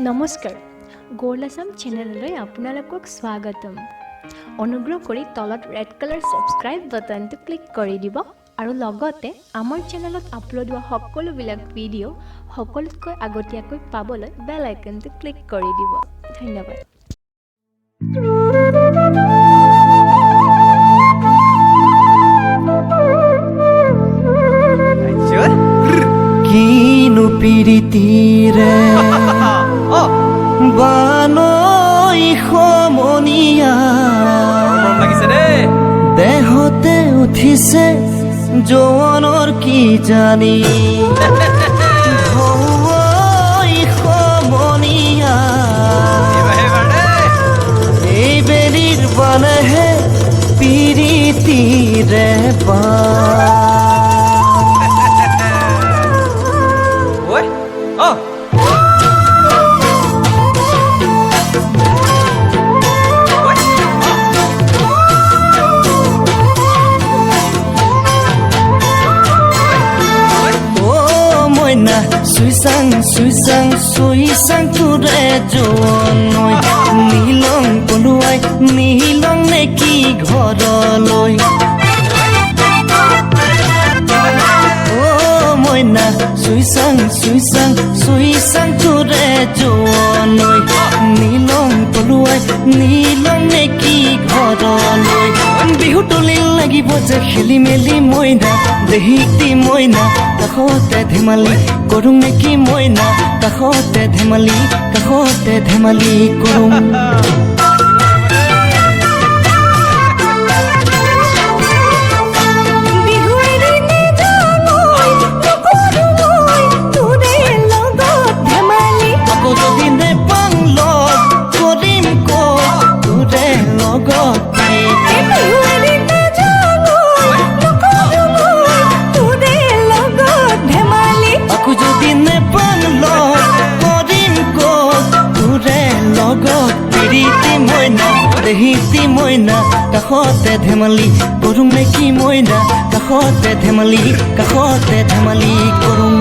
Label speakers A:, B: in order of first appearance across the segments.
A: নমস্কাৰ গৌৰলাচাম চেনেললৈ আপোনালোকক স্বাগতম। অনুগ্ৰহ কৰি তলত ৰেড কালাৰ সাবস্ক্ৰাইব বাটনটো ক্লিক কৰি দিব আৰু লগতে আমাৰ চেনেলত আপলোড হোৱা সকলোবিলাক ভিডিঅ' সকলোতকৈ আগতীয়াকৈ পাবলৈ বেল আইকনটো ক্লিক কৰি দিব। ধন্যবাদ।
B: কিনো পিৰিতিৰে বানৈ সমনীয়া দেহতে উঠিছে যৌৱনৰ কি জানি সমনীয়া এই বেলিৰ বানেহে পিৰিতিৰে সুইসাং তোৰে জনৈ নীলং পলুৱাই নীলং নেকি ঘৰলৈ মইনা সুইসাং তোৰে জনৈ নীলং পলুৱাই নীলং নেকি ঘৰলৈ বিহু তলিল লাগিব যে খেলি মেলি মইনা দেহিতি মইনা কাষতে ধেমালি কৰোঁ নেকি মইনা কাষতে ধেমালি কৰোঁ দেহিতি মইনা কাষতে ধেমালি কৰোঁ নেকি মইনা কাষতে ধেমালি কৰোঁ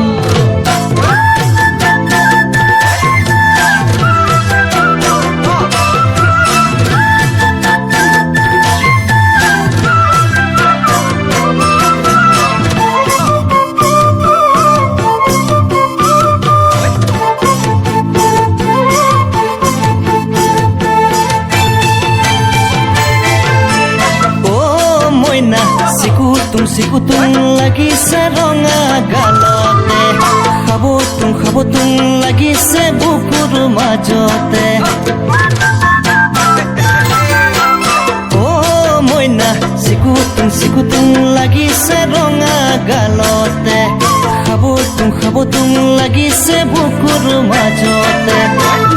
B: চিকুতুং লাগিছে ৰঙা গালতে খাবতুং লাগিছে বুকুৰ মাজতে মইনা চিকুতুং লাগিছে ৰঙা গালতে খাবতুং লাগিছে বুকুৰ মাজতে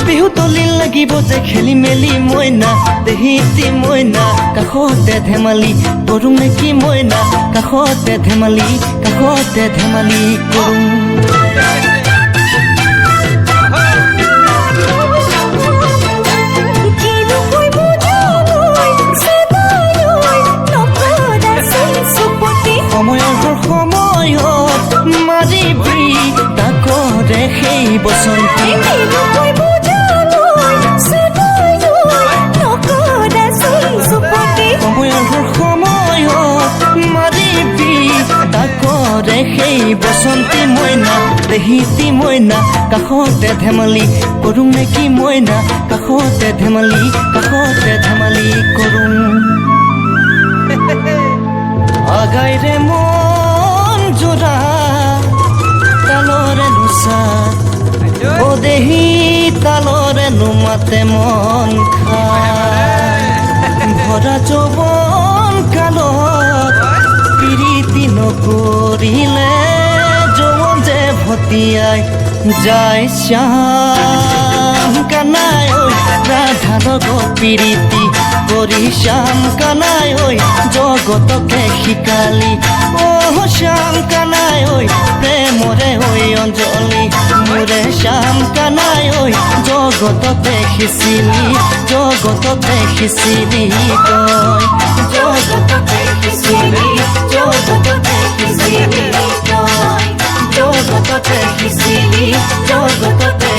B: বিহু তলিল লাগিব যে খেলি মেলি মইনা দেহিতি মইনা কাষতে ধেমালি কৰোঁ নেকি মইনা কাষতে ধেমালি কৰোঁ মাৰিবি তাকৰে সেই বসন্তী মাৰিবি তাকৰে সেই বসন্তী মইনা দেহিতি মইনা কাষতে ধেমালি কৰোঁ নেকি মইনা কাষতে ধেমালি কৰোঁ আগাইৰে মন জোৰা তালৰে নোচা দেহি তালৰে নোমাতে মন ভৰা যৌৱন কালত পিৰিতি নকৰিলে যৌৱন যে ভতিয়াই যায় শ্যাম কানাই ঐ ৰাধা লগত পিৰিতি কৰি শ্যাম কানাই ঐ জগতকে শিকালি শ্যাম কানাই ঐ প্ৰেমৰে ঐ অঞ্জলি মোৰে শ্যাম কানাই ঐ জগততে খিচিলি তই জগততে খিচিলি জগততে